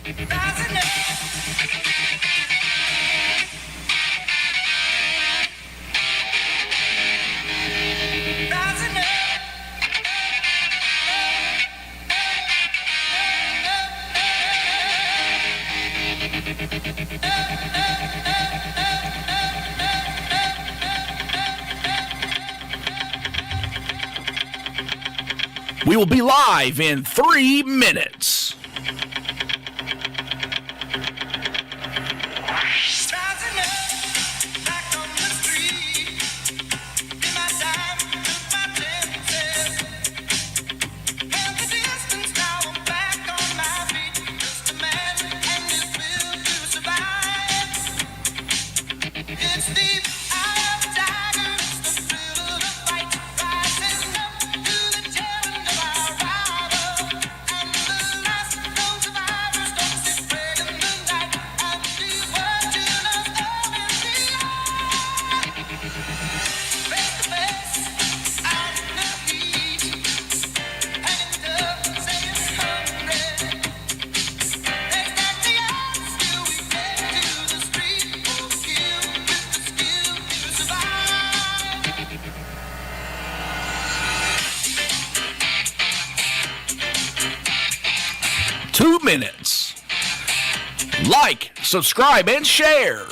We will be live in 3 minutes. Minutes. Like, subscribe, and share.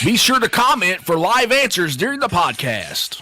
Be sure to comment for live answers during the podcast.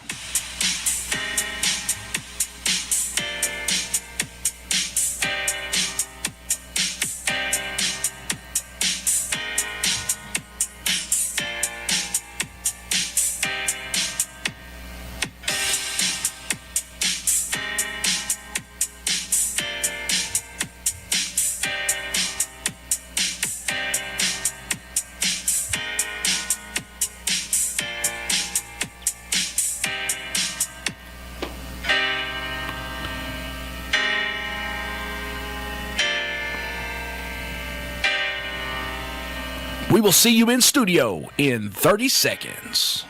We will see you in studio in 30 seconds.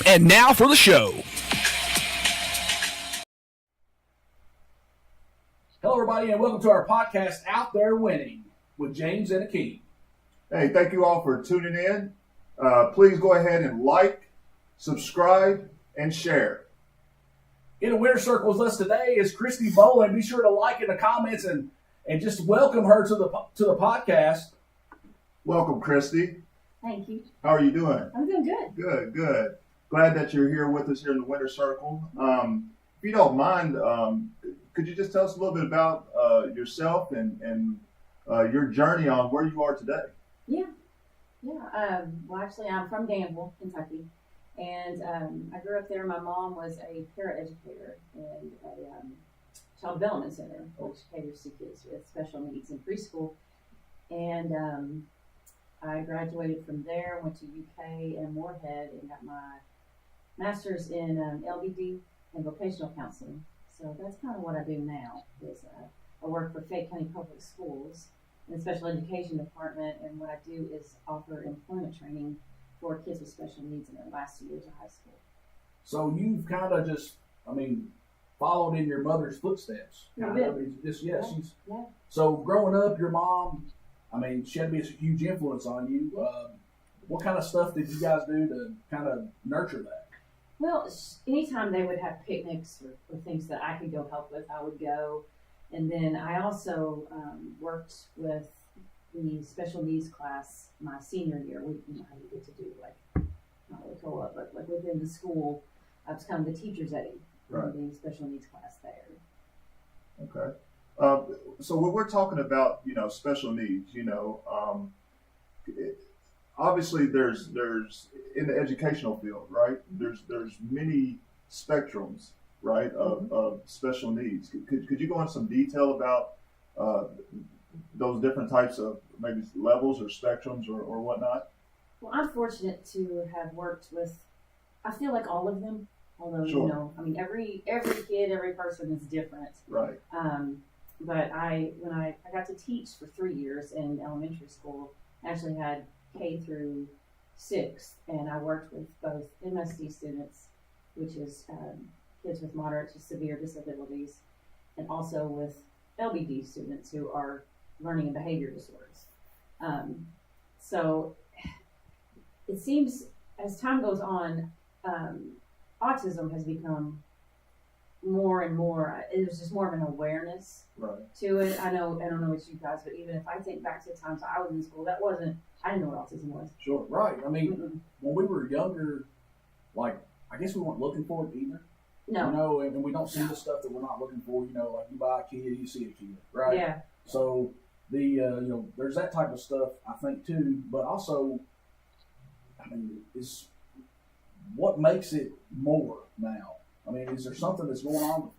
And now for the show. Hello, everybody, and welcome to our podcast, Out There Winning, with James and Akeem. Hey, thank you all for tuning in. Please go ahead and like, subscribe, and share. In the winner circle with us today is Kristi Bowlin. Be sure to like in the comments and just welcome her to the podcast. Welcome, Kristi. Thank you. How are you doing? I'm doing good. Good. Glad that you're here with us here in the winner circle. If you don't mind, could you just tell us a little bit about yourself and your journey on where you are today? Yeah. Well, actually, I'm from Danville, Kentucky, and I grew up there. My mom was a paraeducator in a child development center, which caters to kids with special needs in preschool. And I graduated from there, went to UK and Moorhead, and got my master's in LBD and vocational counseling. So that's kind of what I do now. Is I work for Fayette County Public Schools in the special education department, and what I do is offer employment training for kids with special needs in their last 2 years of high school. So you've kind of just, followed in your mother's footsteps. Yeah. So growing up, your mom, she had to be a huge influence on you. What kind of stuff did you guys do to kind of nurture that? Well, anytime they would have picnics or things that I could go help with, I would go. And then I also worked with the special needs class my senior year. We I get to do like not really co-op, but like within the school, I was kind of the teacher's aide Right. in the special needs class there. Okay. So when we're talking about, special needs, obviously there's in the educational field, right? There's many spectrums, right, of special needs. Could you go into some detail about those different types of maybe levels or spectrums or whatnot? Well, I'm fortunate to have worked with, I feel like all of them. Although Sure. I mean, every kid, every person is different. Right. But when I got to teach for 3 years in elementary school, I actually had K through 6, and I worked with both MSD students, which is kids with moderate to severe disabilities, and also with LBD students who are learning and behavior disorders. So it seems as time goes on, autism has become more and more. There's just more of an awareness Right. to it. I don't know what you guys, but even if I think back to the times I was in school, I didn't know what autism was. Sure. Right. I mean, Mm-mm. when we were younger, like, I guess we weren't looking for it either. No. And we don't see the stuff that we're not looking for. Like you buy a kid, you see a kid, right? Yeah. So there's that type of stuff, I think, too. But also, I mean, is what makes it more now? I mean, is there something that's going on?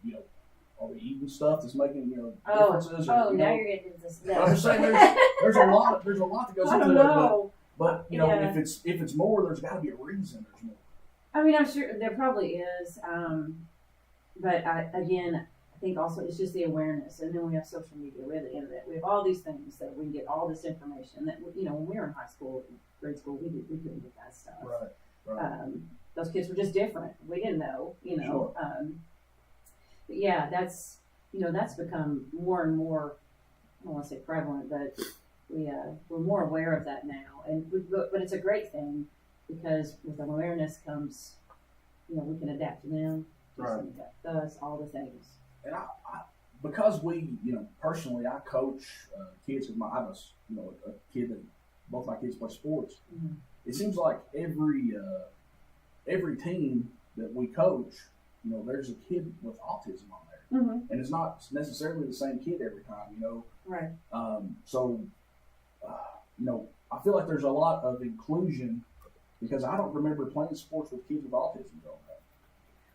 Are we eating stuff that's making differences? Now know, you're getting into this. I'm just saying there's a lot that goes I into don't that. know. But Yeah. if it's more, there's got to be a reason. There's more. I mean, I'm sure there probably is. But I think also it's just the awareness. And then we have social media, we have the internet, we have all these things that we can get all this information that, when we were in high school, grade school, we couldn't get that stuff. Right. Those kids were just different. We didn't know, Sure. But yeah, that's become more and more, I don't want to say prevalent, but we're more aware of that now. But it's a great thing because with awareness comes, we can adapt to them. Right. Adapt to us, all the things. And I because we, personally, I coach kids. I have a kid that both my kids play sports. Mm-hmm. It seems like every team that we coach, there's a kid with autism on there, Mm-hmm. and it's not necessarily the same kid every time. Right. So, I feel like there's a lot of inclusion because I don't remember playing sports with kids with autism growing up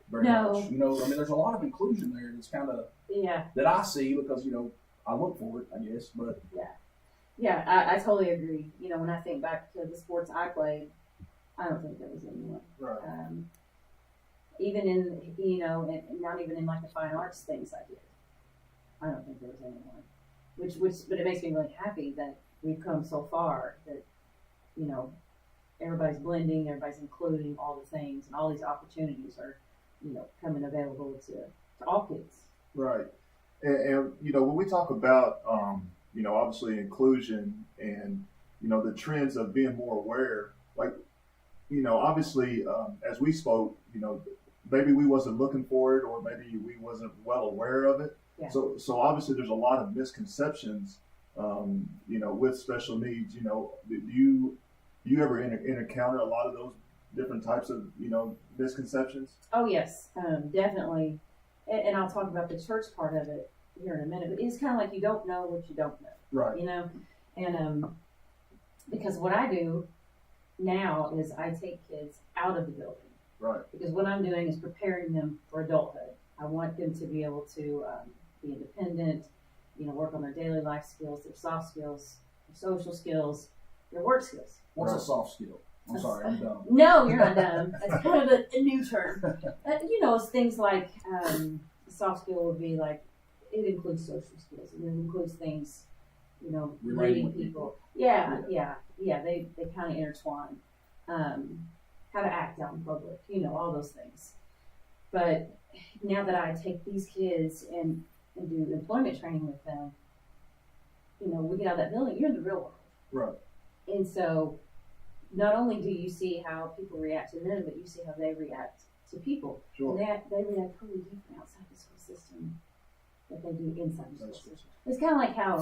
very No. much. I mean, there's a lot of inclusion there that's kind of Yeah. that I see because I look for it, I guess. But Yeah, I totally agree. When I think back to the sports I played, I don't think there was anyone. Right. Even in, and not even in like the fine arts things I did. I don't think there was anyone. But it makes me really happy that we've come so far that, everybody's blending, everybody's including all the things, and all these opportunities are, coming available to all kids. Right. And when we talk about, obviously inclusion and, the trends of being more aware, like, obviously, as we spoke, maybe we wasn't looking for it or maybe we wasn't well aware of it. Yeah. So obviously there's a lot of misconceptions, with special needs. Do you ever encounter a lot of those different types of, misconceptions? Oh yes, definitely. And I'll talk about the church part of it here in a minute. But it's kind of like you don't know what you don't know, Right. And because what I do now is I take kids out of the building Right. because what I'm doing is preparing them for adulthood. I want them to be able to be independent, work on their daily life skills, their soft skills, their social skills, their work skills. what's a Right. soft skill? I'm sorry, I'm dumb. No, you're not dumb. That's kind of a new term. It's things like soft skill would be like it includes social skills. It includes things, Relating reading with people. Yeah. They kind of intertwine. How to act out in public. All those things. But now that I take these kids and do employment training with them, we get out of that building. You're in the real world. Right. And so not only do you see how people react to them, but you see how they react to people. Sure. And they react totally different outside the school system that they do inside the school system. It's kind of like how,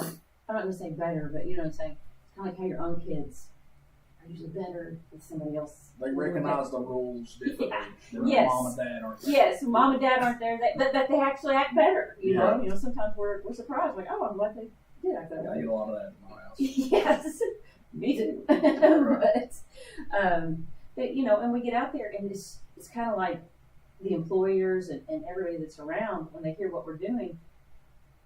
I'm not going to say better, but you know what I'm saying? It's kind of like how your own kids are usually better than somebody else. They recognize the rules differently. Their Yes. mom and dad aren't there. Yes, mom and dad aren't there, but they actually act better. You know, Right. you know. Sometimes we're surprised, like, oh, I'm glad they did act that Yeah, I way. get a lot of that in my house. Yes, me too. But you know, and we get out there, and it's kind of like the employers and everybody that's around, when they hear what we're doing,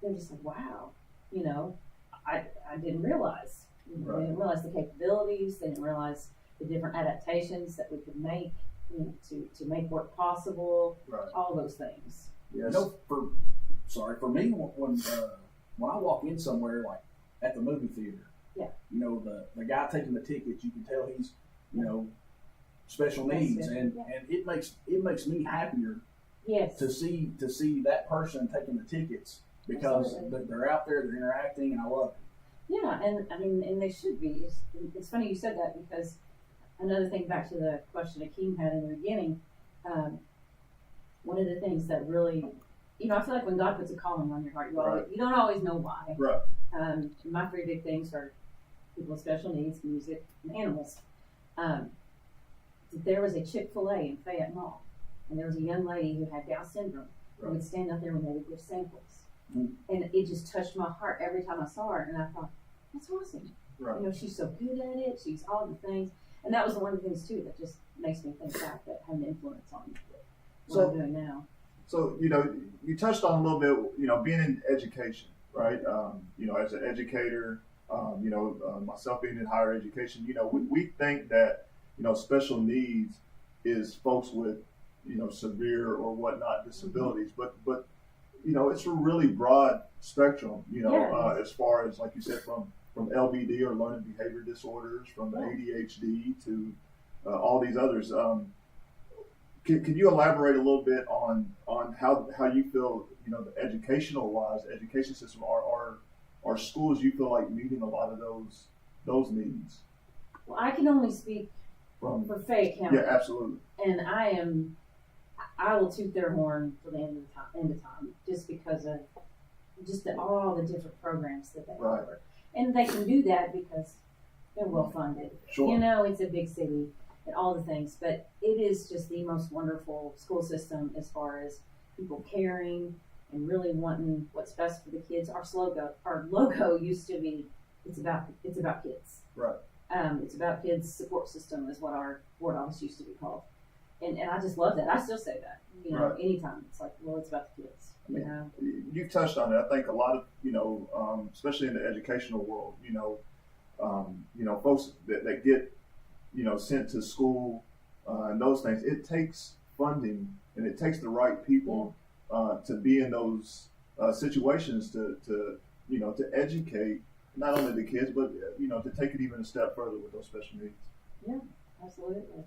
they're just like, wow, you know, I didn't realize. Right. They didn't realize the capabilities. They didn't realize the different adaptations that we could make, you know, to make work possible. Right. All those things. Yes. You know, for me, when I walk in somewhere like at the movie theater, Yeah. you know, the guy taking the tickets, you can tell he's, you know, special needs, and it makes me happier Yes. to see that person taking the tickets because Absolutely. they're out there, they're interacting, and I love it. Yeah, and I mean, and they should be. It's funny you said that, because another thing, back to the question Akeem had in the beginning, one of the things that really, you know, I feel like when God puts a calling on your heart, you don't always know why. Right. My three big things are people with special needs, music, and animals. There was a Chick-fil-A in Fayette Mall, and there was a young lady who had Down syndrome who would stand up there when they would give samples. Mm. And it just touched my heart every time I saw her, and I thought, that's awesome. Right. You know, she's so good at it. She's all the things. And that was one of the things, too, that just makes me think back, that had an influence on what So- I'm doing now. So, you know, you touched on a little bit, you know, being in education, right? You know, as an educator, you know, myself being in higher education, you know, we think that, you know, special needs is folks with, you know, severe or whatnot disabilities, but you know, it's a really broad spectrum, you know, Yeah. as far as, like you said, from LBD or learning behavior disorders, from Yeah. ADHD to all these others. Can you elaborate a little bit on how you feel, you know, the education system are schools you feel like meeting a lot of those needs? Well, I can only speak From for Fayette County. yeah, absolutely. And I will toot their horn till the end of time, just because of all the different programs that they Right. offer. And they can do that because they're well funded. Sure. You know, it's a big city and all the things, but it is just the most wonderful school system as far as people caring and really wanting what's best for the kids. Our logo used to be, it's about kids. Right. It's about kids support system is what our board office used to be called. And I just love that. I still say that, you know, Right. anytime. It's like, well, it's about the kids, you know? You've touched on it. I think a lot of, you know, especially in the educational world, you know, folks that get, you know, sent to school and those things, it takes funding and it takes the right people to be in those situations to you know, to educate not only the kids, but, you know, to take it even a step further with those special needs. Yeah, absolutely.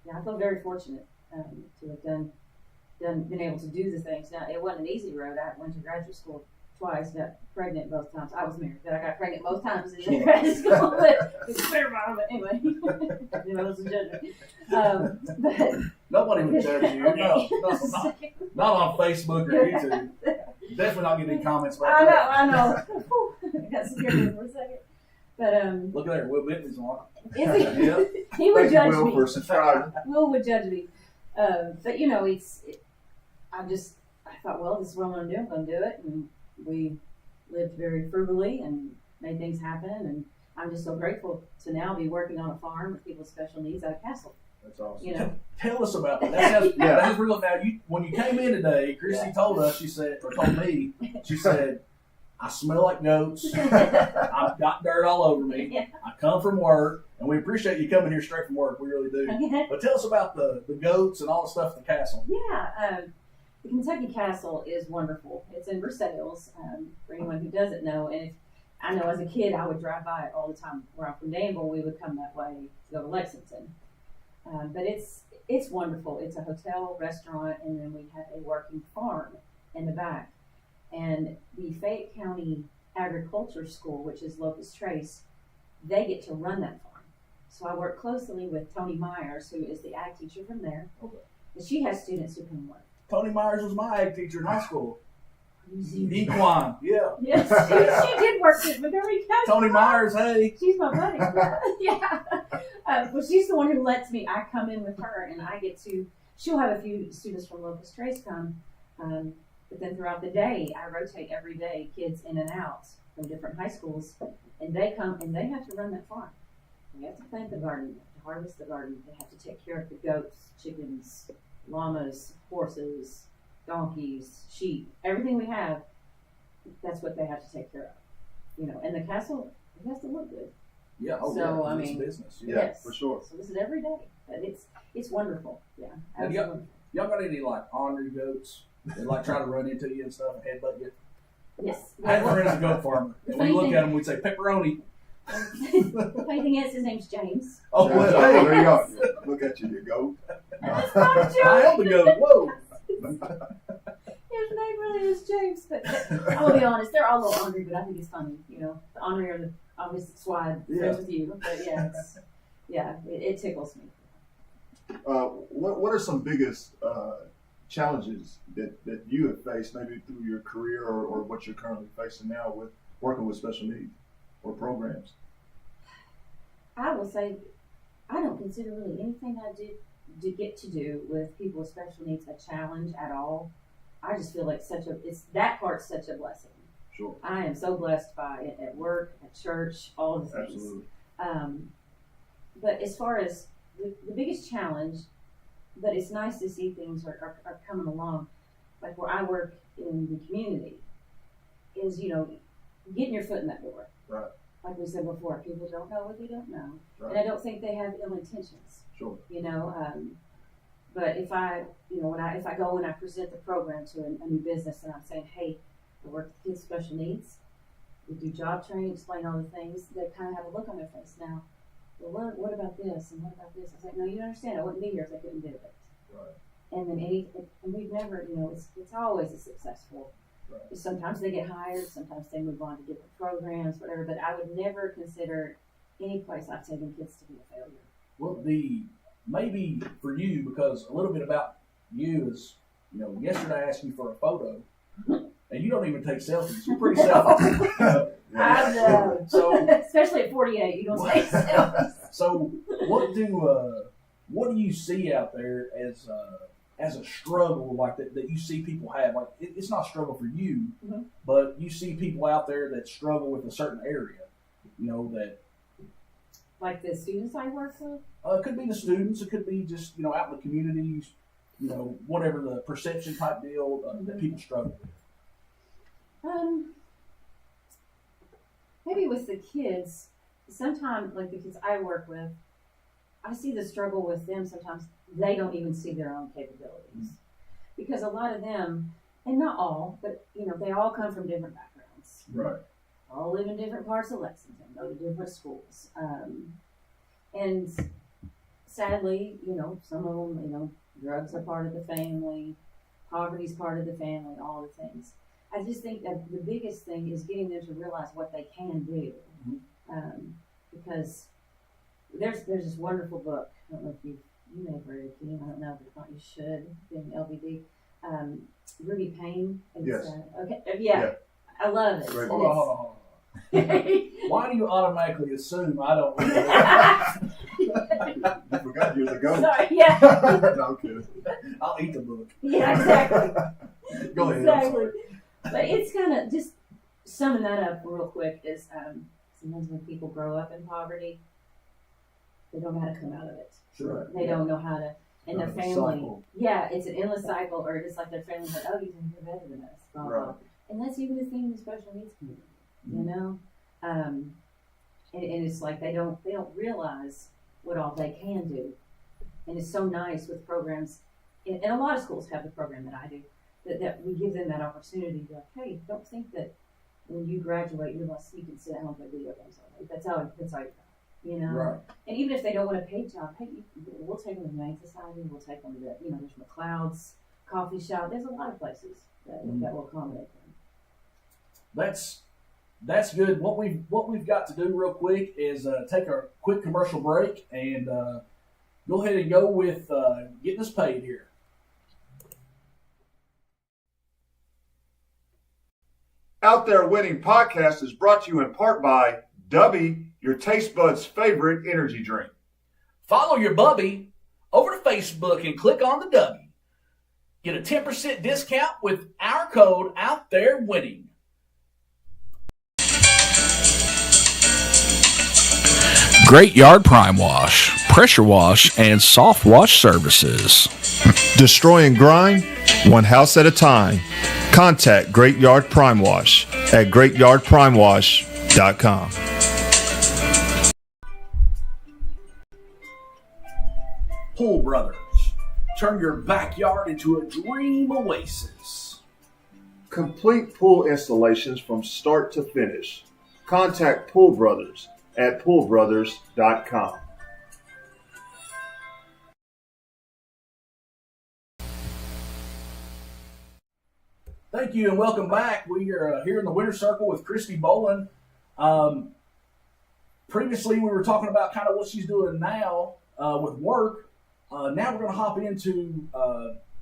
Yeah, I feel very fortunate to have been able to do the things. Now, it wasn't an easy road. I went to graduate school twice, got pregnant both times. I was married, but I got pregnant both times in graduate school. But it's fair about it anyway. You know, it was a judgment. But Nobody would judge you. Okay. No, not on Facebook or YouTube. Definitely not getting any comments about that. I know. I got scared for a second. But Look at there, Will Bentley's on. is he? Yeah. He would Thank judge you, Will, me. for subscribing. Will would judge me. But you know, I thought, well, this is what I'm going to do. I'm going to do it. And we lived very frugally and made things happen. And I'm just so grateful to now be working on a farm with people with special needs out of Castle. That's awesome. You know, Tell us about that. That sounds, Yeah. that sounds real. Now, when you came in today, Kristi told us, she said, I smell like goats. I've got dirt all over me. Yeah. I come from work, and we appreciate you coming here straight from work. We really do. But tell us about the goats and all the stuff at the castle. Yeah, the Kentucky Castle is wonderful. It's in Versailles, for anyone who doesn't know. And I know as a kid, I would drive by it all the time. Where I'm from Danville, we would come that way to go to Lexington. But it's wonderful. It's a hotel, restaurant, and then we have a working farm in the back. And the Fayette County Agriculture School, which is Locust Trace, they get to run that farm. So I work closely with Tony Myers, who is the ag teacher from there. Okay. And she has students who come work. Tony Myers was my ag teacher in high school. Equine, yeah. Yes, she did work with me. There we go. Tony Myers, hey. She's my buddy. Yeah. But she's the one who lets me. I come in with her, and I get to. She'll have a few students from Locust Trace come, but then throughout the day, I rotate every day kids in and out from different high schools, and they come and they have to run that farm. They have to plant the garden, they have to harvest the garden, they have to take care of the goats, chickens, llamas, horses, donkeys, sheep, everything we have. That's what they have to take care of, And the castle, it has to look good. Yeah, it's business. Yeah, yes, for sure. So this is every day, but it's wonderful. Yeah, absolutely. Y'all got any like ornery goats that like try to run into you and stuff and headbutt you? Yes. I had a friend as a goat farmer. When we look at him, we'd say pepperoni. Funny thing is, his name's James. Oh, Yeah, well, so hey. there you go. Look at you, you goat. That's not I am the goat. Whoa. His name really is James, but I will be honest, they're all a little ornery, but I think it's funny. The ornery are the obviously swine friends with you, but it tickles me. What are some biggest challenges that you have faced, maybe through your career or what you're currently facing now with working with special needs or programs? I will say, I don't consider really anything I get to do with people with special needs a challenge at all. I just feel like that part's such a blessing. Sure. I am so blessed by it at work, at church, all of the things. Absolutely. But as far as the biggest challenge, but it's nice to see things are coming along, like where I work in the community, is, getting your foot in that door. Right. Like we said before, people don't know what they don't know. Right. And I don't think they have ill intentions. Sure. But if I go and I present the program to a new business and I'm saying, hey, I work with kids with special needs, we do job training, explain all the things, they kind of have a look on their face now. Well, what about this and what about this? I was like, no, you don't understand. I wouldn't be here if I couldn't do it. Right. And then and we've never, it's always a successful. Right. Sometimes they get hired, sometimes they move on to different programs, whatever. But I would never consider any place I've taken kids to be a failure. Well, maybe for you, because a little bit about you is, yesterday I asked you for a photo, and you don't even take selfies. You're pretty selfish. I know. So, especially at 48, you don't take selfies. So, what do you see out there as a struggle like that you see people have? Like it's not a struggle for you, mm-hmm. but you see people out there that struggle with a certain area. That. Like the students I work with? It could be the students. It could be just out in the communities. Whatever the perception type deal that people struggle with. Maybe with the kids. Sometimes, like the kids I work with, I see the struggle with them. Sometimes they don't even see their own capabilities, because a lot of them, and not all, but they all come from different backgrounds. Right. All live in different parts of Lexington, go to different schools. And sadly, some of them, drugs are part of the family, poverty's part of the family, all the things. I just think that the biggest thing is getting them to realize what they can do. Mm-hmm. Because there's this wonderful book, I don't know if you may have read it, Keith, I don't know, but if not, you should, being LBD. Ruby Payne. Yes. Okay, yeah. I love it. Hold on. Why do you automatically assume I don't read it? You forgot you was a goat. Sorry, yeah. No, I'm kidding. I'll eat the book. Yeah, exactly. Go ahead. Exactly. But it's kind of just summing that up real quick is sometimes when people grow up in poverty, they don't know how to come out of it. Sure. They don't know how to, and their family. Cycle. Yeah, it's an endless cycle, or it's like their family's like, oh, you're better than us. Blah, blah. Right. And that's even the thing in the special needs community, and it's like they don't realize what all they can do, and it's so nice with programs, and a lot of schools have the program that I do, that we give them that opportunity to, hey, don't think that when you graduate you're going to sneak and sit at home and play video games all day. That's how you got, Right. And even if they don't want a paid job, hey, we'll take them to the Humane Society, we'll take them to there's McLeod's coffee shop. There's a lot of places that will accommodate them. That's good. What we've got to do real quick is take a quick commercial break and go ahead and go with getting us paid here. Out There Winning podcast is brought to you in part by Dubby, your taste buds' favorite energy drink. Follow your bubby over to Facebook and click on the W. Get a 10% discount with our code Out There Winning. Great Yard Prime Wash, Pressure Wash, and Soft Wash Services. Destroying grime, one house at a time. Contact Great Yard Prime Wash at greatyardprimewash.com. Pool Brothers. Turn your backyard into a dream oasis. Complete pool installations from start to finish. Contact Pool Brothers at poolbrothers.com. Thank you and welcome back. We are here in the Winter Circle with Kristi Bowlin. Previously, we were talking about kind of what she's doing now with work. Now we're going to hop into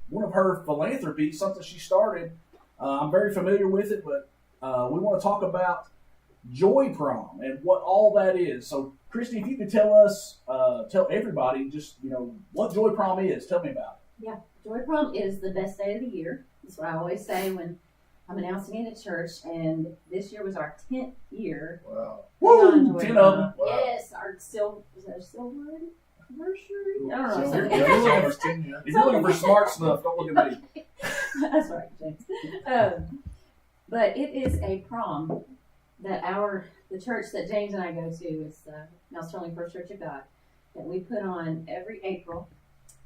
one of her philanthropies, something she started. I'm very familiar with it, but we want to talk about Joy Prom and what all that is. So, Kristi, if you could tell us, tell everybody, just what Joy Prom is. Tell me about it. Yeah, Joy Prom is the best day of the year. That's what I always say when I'm announcing it at church. And this year was our 10th year. Wow. Woo! Joy 10 Prom. of them. Wow. Yes, our silver anniversary. I don't know. Silver. something. If you're looking for smart stuff, don't look at me. That's right, James. But it is a prom that the church that James and I go to is the Now Sterling First Church of God that we put on every April,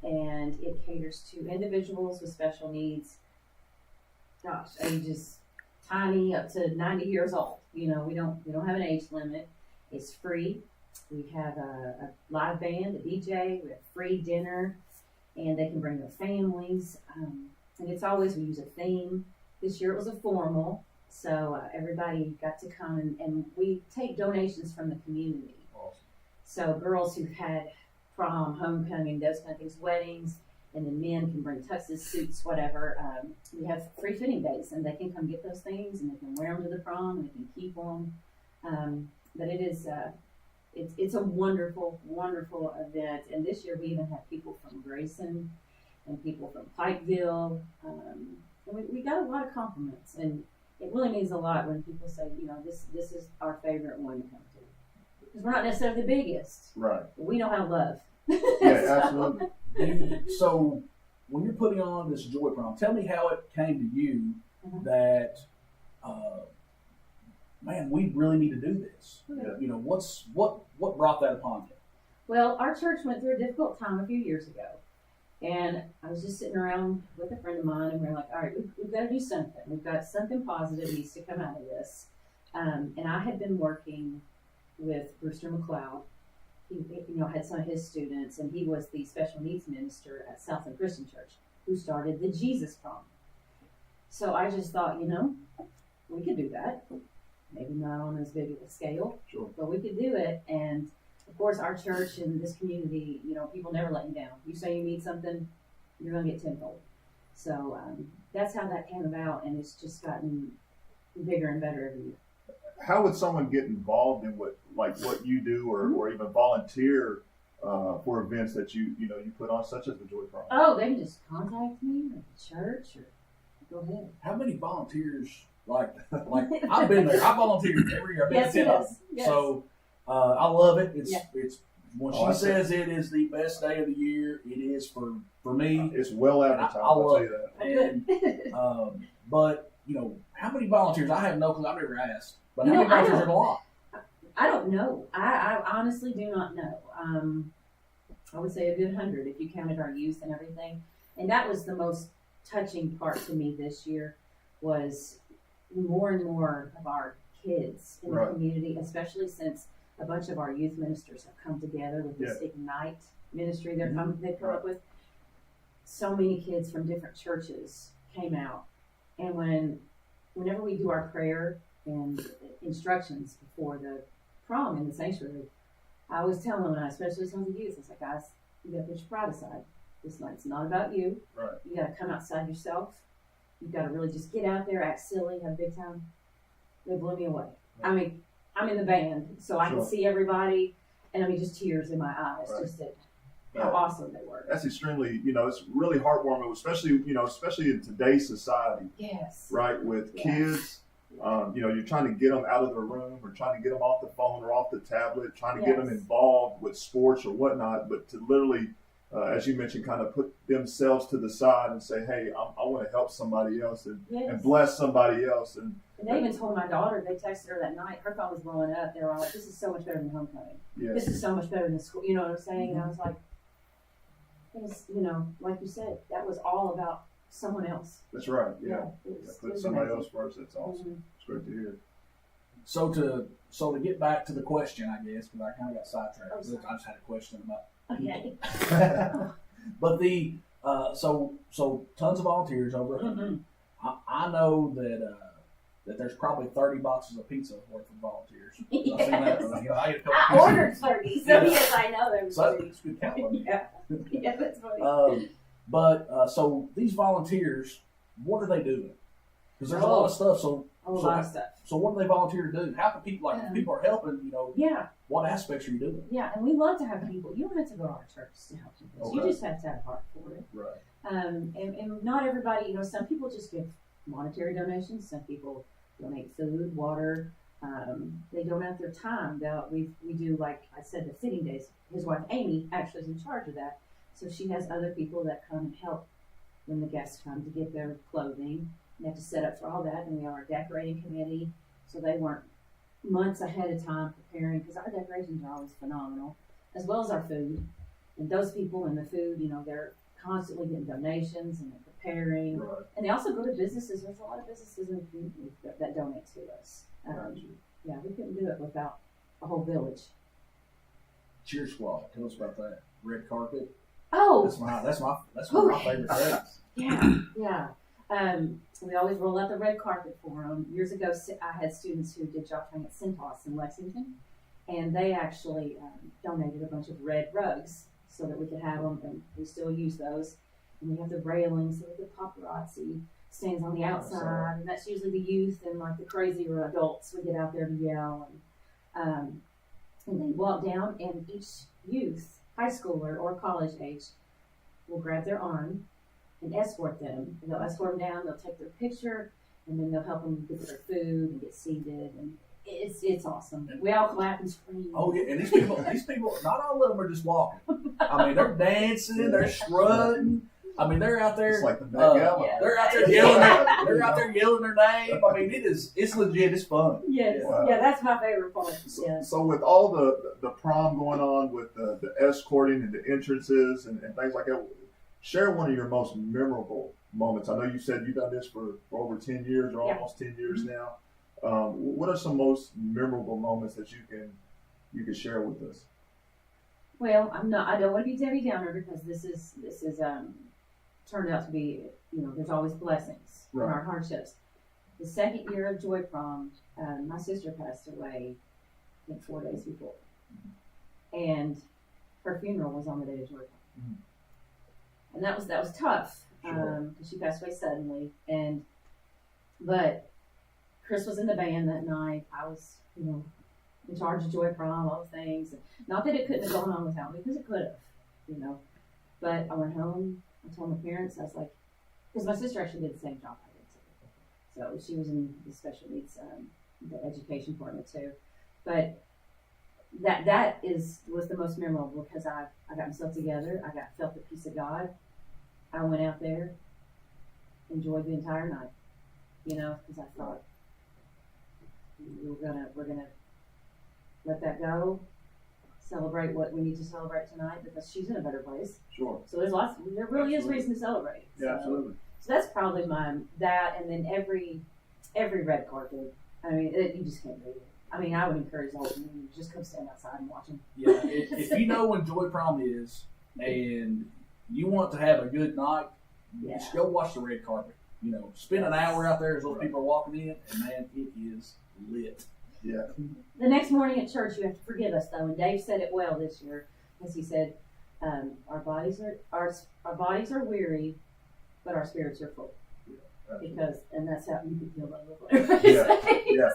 and it caters to individuals with special needs. Gosh, ages tiny up to 90 years old. We don't have an age limit. It's free. We have a live band, a DJ. We have free dinner, and they can bring their families. And it's always, we use a theme. This year it was a formal, so everybody got to come, and we take donations from the community. Awesome. So girls who've had prom, homecoming, those kind of things, weddings, and then men can bring tuxes, suits, whatever. We have free fitting days, and they can come get those things, and they can wear them to the prom, and they can keep them. But it is, it's a wonderful, wonderful event. And this year we even have people from Grayson and people from Pikeville. And we got a lot of compliments, and it really means a lot when people say, this is our favorite one to come to. Because we're not necessarily the biggest, Right. but we know how to love. Yeah, absolutely. So, when you're putting on this Joy Prom, tell me how it came to you that, man, we really need to do this. Okay. What brought that upon you? Well, our church went through a difficult time a few years ago. And I was just sitting around with a friend of mine, and we we're like, all right, we've got to do something. We've got something positive needs to come out of this. And I had been working with Brewster McLeod. He had some of his students, and he was the special needs minister at Southland Christian Church, who started the Jesus Prom. So I just thought, we could do that. Maybe not on as big of a scale, Sure. but we could do it. And of course, our church and this community, people never let you down. You say you need something, you're going to get tenfold. So that's how that came about, and it's just gotten bigger and better every year. How would someone get involved in what you do, or even volunteer for events that you put on, such as the Joy Prom? Oh, they can just contact me or the church, or go ahead. How many volunteers, like I've been there. I volunteered every year. I've been Yes, to 10 of them. yes. So I love it. It's when Oh, she says it is the best day of the year, it is for me. It's well advertised. I'll I'll tell you that. And, but how many volunteers? I have no clue. I've never asked. But how You know, many volunteers are in a lot? I don't know. I honestly do not know. I would say a good 100 if you counted our youth and everything. And that was the most touching part to me this year, was more and more of our kids in Right. the community, especially since a bunch of our youth ministers have come together with this Ignite ministry they've come up with. So many kids from different churches came out. And whenever we do our prayer and instructions before the prom in the sanctuary, I always tell them, and I especially tell the youth, I was like, guys, you got to put your pride aside. This night's not about you. Right. You got to come outside yourself. You got to really just get out there, act silly, have a big time. They blew me away. I mean, I'm in the band, so I Sure. can see everybody, and I mean, just tears in my eyes, Right. just at how awesome they were. That's extremely, it's really heartwarming, especially in today's society, Yes. right? With Yeah. kids, you're trying to get them out of their room or trying to get them off the phone or off the tablet, trying to get them Yes. involved with sports or whatnot, but to literally, as you mentioned, kind of put themselves to the side and say, hey, I want to help somebody else and Yes. bless somebody else. And they even told my daughter, they texted her that night, her phone was blowing up. They were all like, this is so much better than homecoming. yeah, This is so much better than school. You know what I'm saying? And I was like, it was, like you said, that was all about someone else. that's right. Yeah. It was, Put somebody else first. That's awesome. Mhm. It's great to hear. So to get back to the question, I guess, because I kind of got sidetracked. Oh, sorry. I just had a question about. Okay. But the so tons of volunteers over. Mhm. I know that there's probably 30 boxes of pizza worth of volunteers. I've seen that. Yes. I ate a couple I pieces. ordered 30, so Yeah. yes, I know there was So 30. that's a good count. wasn't it? Yeah. Yeah, that's funny. So these volunteers, what are they doing? Because there's a lot of stuff. So A lot of stuff. so what do they volunteer to do? How can people if people are helping? Yeah, What aspects are you doing? yeah, and we love to have people. You don't have to go to our church to help with this. You Okay. just have to have a heart for it. Right. And not everybody, some people just give monetary donations. Some people donate food, water. They donate their time. We do, like I said, the fitting days. His wife Amy actually is in charge of that. So she has other people that come and help when the guests come to get their clothing. We have to set up for all that, and we have our decorating committee. So they weren't months ahead of time preparing, because our decorations are always phenomenal, as well as our food. And those people in the food, they're constantly getting donations and they're preparing. Right. And they also go to businesses. There's a lot of businesses in the community that donate to us. Yeah, we couldn't do it without a whole village. Cheer squad. Tell us about that. Red carpet. Oh, That's one of my favorite things. yeah. We always roll out the red carpet for them. Years ago, I had students who did job training at Centos in Lexington, and they actually donated a bunch of red rugs so that we could have them, and we still use those. And we have the railings, so the paparazzi stands on the outside, and that's usually the youth and like the crazier adults. We get out there to yell, and they walk down, and each youth, high schooler or college age, will grab their arm and escort them. And they'll escort them down. They'll take their picture, and then they'll help them get their food and get seated. And it's awesome. We all clap and scream. Oh yeah, and these people, not all of them are just walking. I mean, they're dancing, they're strutting. I mean, they're out there. It's like the Met Gala. yeah. They're out there yelling. They're out there yelling their name. I mean, it's legit. It's fun. Yes, Wow. yeah, that's my favorite part. So, Yeah. so with all the prom going on, with the escorting and the entrances and things like that, share one of your most memorable moments. I know you said you've done this for over 10 years or Yeah. almost 10 years now. What are some most memorable moments that you can share with us? Well, I don't want to be Debbie Downer, because this is turned out to be, there's always blessings in Right. our hardships. The second year of Joy Prom, my sister passed away, I think 4 days before, and her funeral was on the day of Joy Prom, and that was tough, Sure. because she passed away suddenly, but Chris was in the band that night. I was, in charge of Joy Prom, all the things. Not that it couldn't have gone on without me, because it could have, But I went home. I told my parents. I was like, because my sister actually did the same job I did too. So she was in the special needs, the education department too. But that was the most memorable, because I got myself together. I felt the peace of God. I went out there, enjoyed the entire night, because I thought we're gonna let that go, celebrate what we need to celebrate tonight, because she's in a better place. Sure. So there really Absolutely. is reason to celebrate. Yeah, absolutely. So that's probably that, and then every red carpet. I mean, you just can't beat it. I mean, I would encourage all of you to just come stand outside and watch them. Yeah, if you know when Joy Prom is, and you want to have a good night, Yeah. just go watch the red carpet. Spend an hour out there as those people are walking in, and man, it is lit. Yeah. The next morning at church, you have to forgive us though, and Dave said it well this year, as he said, our bodies are weary, but our spirits are full. and that's how you could feel that look on everybody's face. Yeah.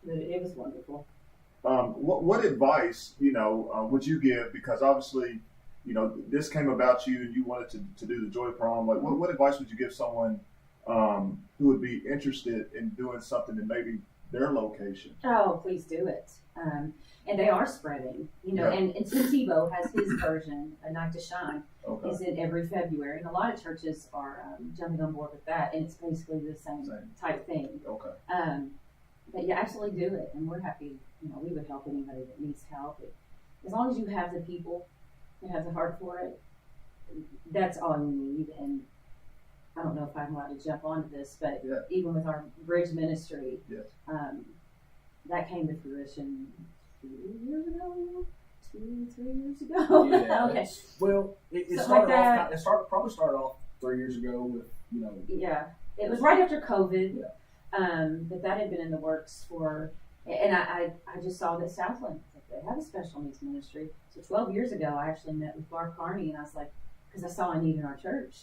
But it was wonderful. What advice, would you give? Because obviously, this came about you and you wanted to do the Joy Prom. Like, what advice would you give someone who would be interested in doing something in maybe their location? Oh, please do it. And they are spreading, and Tim Tebow has his version, A Night to Shine, is in every February. And a lot of churches are jumping on board with that, and it's basically the same type thing. Okay. But you absolutely do it, and we're happy. We would help anybody that needs help. As long as you have the people that have the heart for it, that's all you need. And I don't know if I'm allowed to jump onto this, but even with our bridge ministry, that came to fruition 2 years ago, 3 years ago. Yeah. Okay. Well, it probably started off 3 years ago with Yeah, it was right after COVID. Yeah. But that had been in the works for, and I just saw that Southland, they have a special needs ministry. So 12 years ago, I actually met with Barb Carney, and I was like, because I saw a need in our church,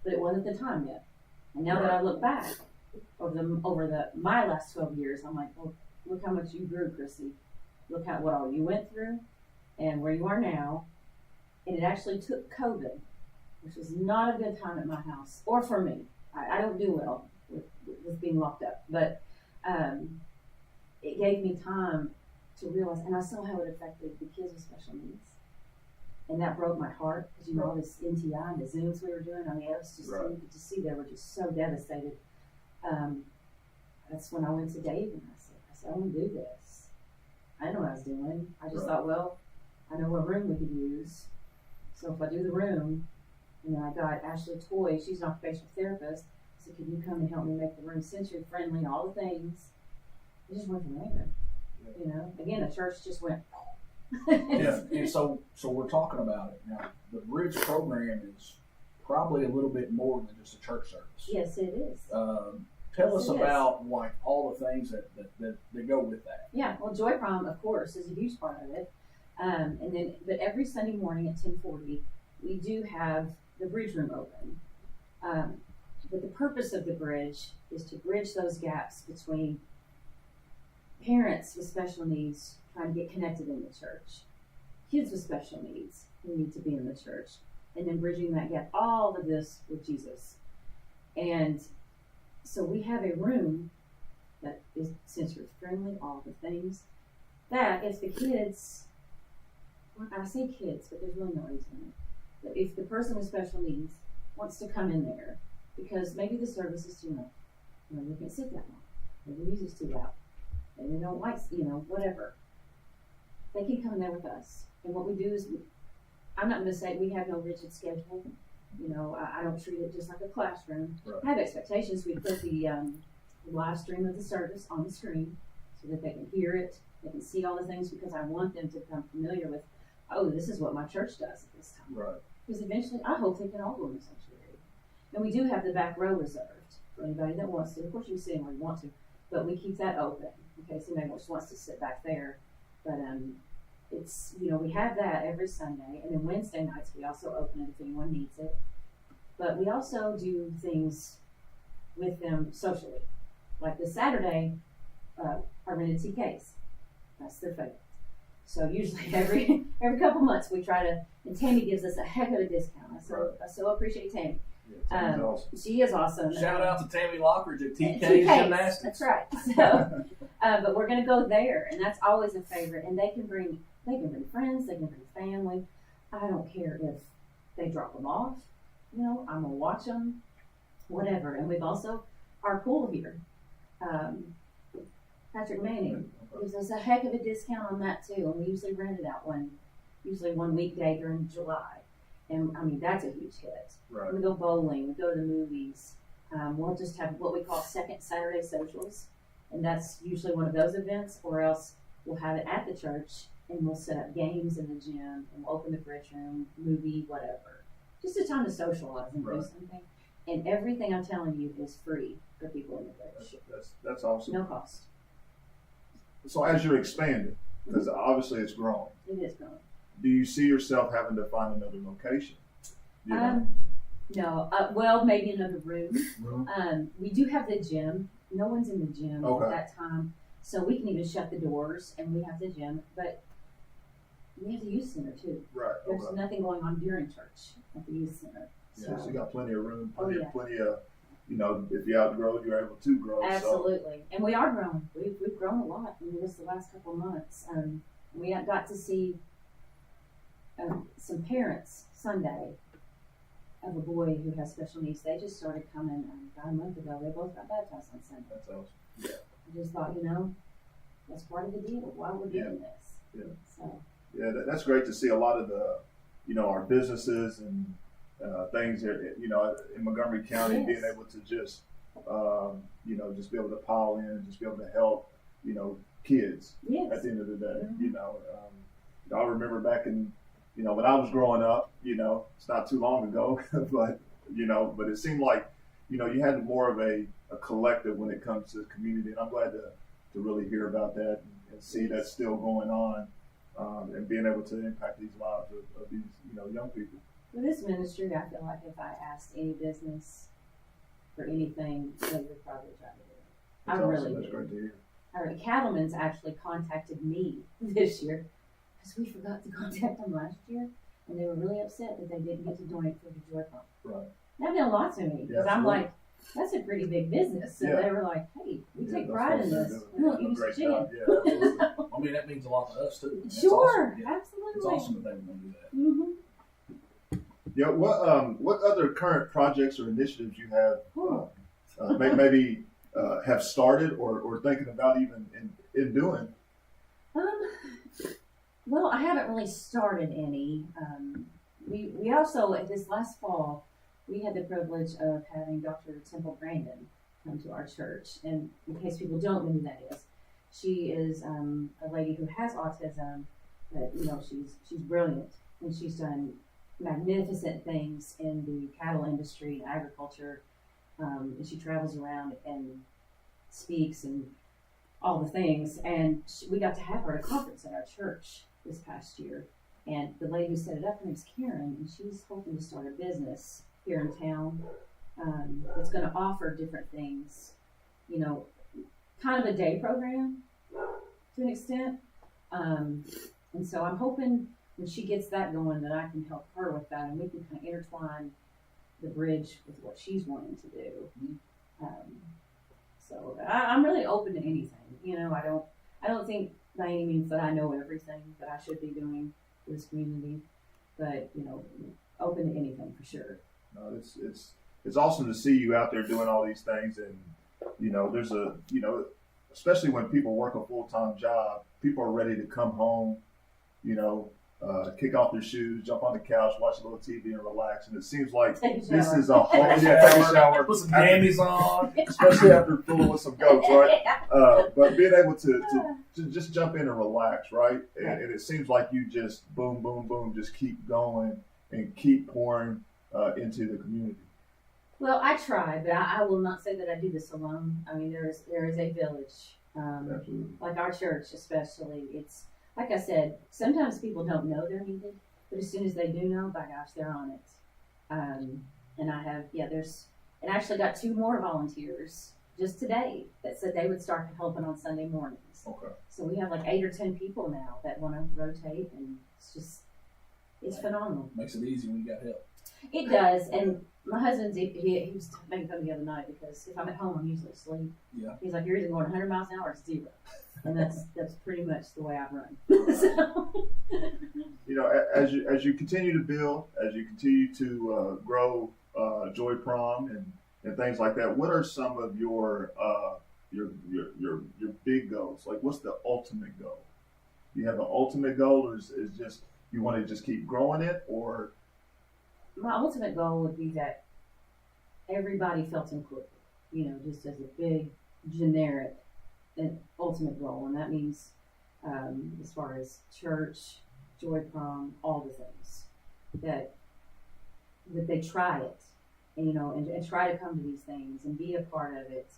but it wasn't the time yet. And now that I look back over my last 12 years, I'm like, well, look how much you grew, Kristi. Look at what all you went through, and where you are now. And it actually took COVID, which was not a good time at my house or for me. I don't do well with being locked up, but it gave me time to realize, and I saw how it affected the kids with special needs, and that broke my heart because all this NTI and the Zooms we were doing. I mean, it was just you could just see they were just so devastated. That's when I went to Dave and I said, I want to do this. I didn't know what I was doing. I just thought, well, I know what room we could use, so if I do the room, and then I got Ashley Toy. She's an occupational therapist. So could you come and help me make the room sensory friendly and all the things? It just went from there. Again, the church just went. And so we're talking about it now. The Bridge program is probably a little bit more than just a church service. Yes, it is. Tell us about like all the things that go with that. Yeah, well, Joy Prom, of course, is a huge part of it. But every Sunday morning at 10:40, we do have the Bridge room open. But the purpose of the Bridge is to bridge those gaps between parents with special needs trying to get connected in the church, kids with special needs who need to be in the church, and then bridging that gap, all of this with Jesus. And so we have a room that is sensory friendly, all the things, that if the kids, I say kids, but there's really no reason, but if the person with special needs wants to come in there, because maybe the service is too much, they can't sit that long, maybe the music's too loud, and they don't like, whatever, they can come in there with us. And what we do is, I'm not going to say we have no rigid schedule. I don't treat it just like a classroom. Right. I have expectations. We put the live stream of the service on the screen so that they can hear it, they can see all the things, because I want them to become familiar with, oh, this is what my church does at this time. Right. Because eventually, I hope they can all go in the sanctuary. And we do have the back row reserved for anybody that wants to. Of course, you can sit anywhere you want to, but we keep that open in case anybody just wants to sit back there. But it's, we have that every Sunday, and then Wednesday nights we also open it if anyone needs it. But we also do things with them socially. Like this Saturday, I rented TKs. That's their favorite. So usually every couple months we try to, and Tammy gives us a heck of a discount. I so appreciate Tammy. Yeah, awesome. She is awesome. Shout out to Tammy Lockridge at TK's Gymnastics. That's right. So, but we're going to go there, and that's always a favorite. And they can bring friends, they can bring family. I don't care if they drop them off. I'm gonna watch them, whatever. And we've also our pool here. Patrick Manning gives us a heck of a discount on that too, and we usually rent it out one weekday during July. And I mean, that's a huge hit. Right. We go bowling, we go to the movies. We'll just have what we call second Saturday socials, and that's usually one of those events, or else we'll have it at the church, and we'll set up games in the gym, and we'll open the bridge room, movie, whatever. Just a time to socialize and do something. And everything I'm telling you is free for people in the bridge. That's awesome. No cost. So as you're expanding, because obviously it's growing, It is growing. do you see yourself having to find another location? No, well, maybe another room. Mhm. We do have the gym. No one's in the gym Okay. at that time, so we can even shut the doors, and we have the gym. But we have the youth center too. Right. There's Okay. nothing going on during church at the youth center. Yeah, so you got plenty of room, Oh, yeah. plenty of, you know, if you outgrow, you're able to grow. Absolutely, and we are growing. We've grown a lot in just the last couple of months. We got to see some parents Sunday of a boy who has special needs. They just started coming about a month ago. They both got baptized on Sunday. That's awesome. I just thought, that's part of the deal. Why we're doing this. Yeah. So. Yeah, that's great to see a lot of the, you know, our businesses and things here, you know, in Montgomery County Yes. being able to just, you know, just be able to pile in and just be able to help, you know, kids Yes. at the end of the day. Mhm. You know, I remember back in, you know, when I was growing up, you know, it's not too long ago, but, you know, but it seemed like, you know, you had more of a collective when it comes to the community. And I'm glad to really hear about that and see that still going on. And being able to impact these lives of these, you know, young people. For this ministry, I feel like if I asked any business for anything, they would probably try to do it. That's I awesome. really That's do. great to hear. Cattlemen's actually contacted me this year because we forgot to contact them last year, and they were really upset that they didn't get to donate for the Joy Pump. Right. That meant a lot to me because Yeah, I'm absolutely. like, that's a pretty big business. So Yeah. they were like, hey, we Yeah, take those pride folks in are this. doing We don't a use great chicken. job. Yeah, absolutely. I mean, that means a lot to us too. That's Sure, awesome. Yeah. absolutely. It's awesome that they would want to do that. Mm-hmm. Yeah. What other current projects or initiatives you have maybe have started or thinking about even in doing? Well, I haven't really started any. We also, at this last fall, we had the privilege of having Dr. Temple Brandon come to our church. And in case people don't know who that is, she is a lady who has autism, but she's brilliant, and she's done magnificent things in the cattle industry and agriculture. And she travels around and speaks and all the things. And we got to have her at a conference at our church this past year. And the lady who set it up, her name's Karen, and she's hoping to start a business here in town that's going to offer different things, kind of a day program to an extent. And so I'm hoping when she gets that going that I can help her with that, and we can kind of intertwine the bridge with what she's wanting to do. So I'm really open to anything. I don't think by any means that I know everything that I should be doing for this community, but open to anything for sure. No, it's awesome to see you out there doing all these things, and there's especially when people work a full-time job, people are ready to come home, kick off their shoes, jump on the couch, watch a little TV, and relax. And it seems like this is a whole take a shower, Put some jammies on. especially after fooling with some goats, right? But being able to just jump in and relax, right? And it seems like you just boom, boom, boom, just keep going and keep pouring into the community. Well, I try, but I will not say that I do this alone. I mean, there is a village, Absolutely. like our church especially. It's like I said, sometimes people don't know they're needed, but as soon as they do know, by gosh, they're on it. And I have, and I actually got 2 more volunteers just today that said they would start helping on Sunday mornings. Okay. So we have like 8 or 10 people now that want to rotate, and it's phenomenal. Makes it easy when you got help. It does, and my husband's he was making fun of me the other night because if I'm at home, I'm usually asleep. Yeah. He's like, you're either going 100 miles an hour or 0, and that's pretty much the way I run. So. As you continue to build, as you continue to grow Joy Prom and things like that, what are some of your big goals? Like, what's the ultimate goal? Do you have an ultimate goal, or is just you want to just keep growing it, or? My ultimate goal would be that everybody felt included, just as a big, generic, and ultimate goal. And that means, as far as church, Joy Prom, all the things, that they try it, and try to come to these things and be a part of it.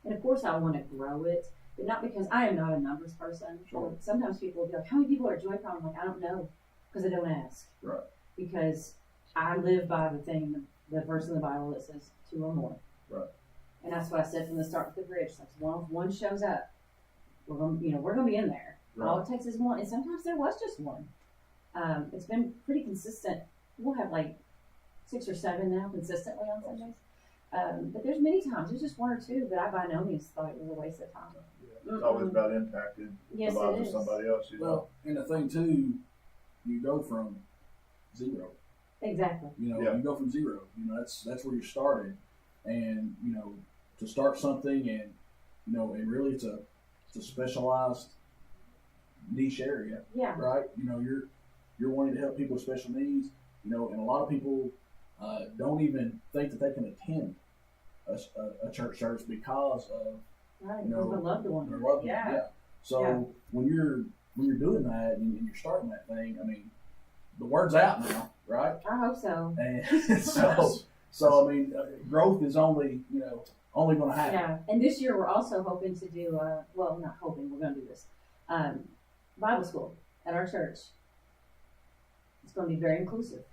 And of course, I want to grow it, but not because I am not a numbers person. Sure. Sometimes people will be like, how many people are at Joy Prom? I'm like, I don't know, because I don't ask. Right. Because I live by the thing, the verse in the Bible that says 2 or more. Right. And that's what I said from the start with the bridge. Like, if one shows up, we're gonna be in there. Right. All it takes is one, and sometimes there was just one. It's been pretty consistent. We'll have like 6 or 7 now consistently on Sundays. But there's many times there's just 1 or 2, but I by no means thought it was a waste of time. Yeah. It's always about impacting Yes, the lives it of is. somebody else. You know? Well, and the thing too, you go from 0. Exactly. You know, Yeah. you go from 0. You know, that's where you started, and you know, to start something, and you know, and really it's a specialized niche area, Yeah. right? You know, you're wanting to help people with special needs. You know, and a lot of people don't even think that they can attend a church service because of Right. You know, Because the loved one. their loved one. Yeah. So Yeah. when you're doing that and you're starting that thing, I mean, the word's out now, right? I hope so. And so I mean, growth is only going to happen. Yeah. And this year we're also hoping to do, well, not hoping, we're going to do this, Bible school at our church. It's going to be very inclusive.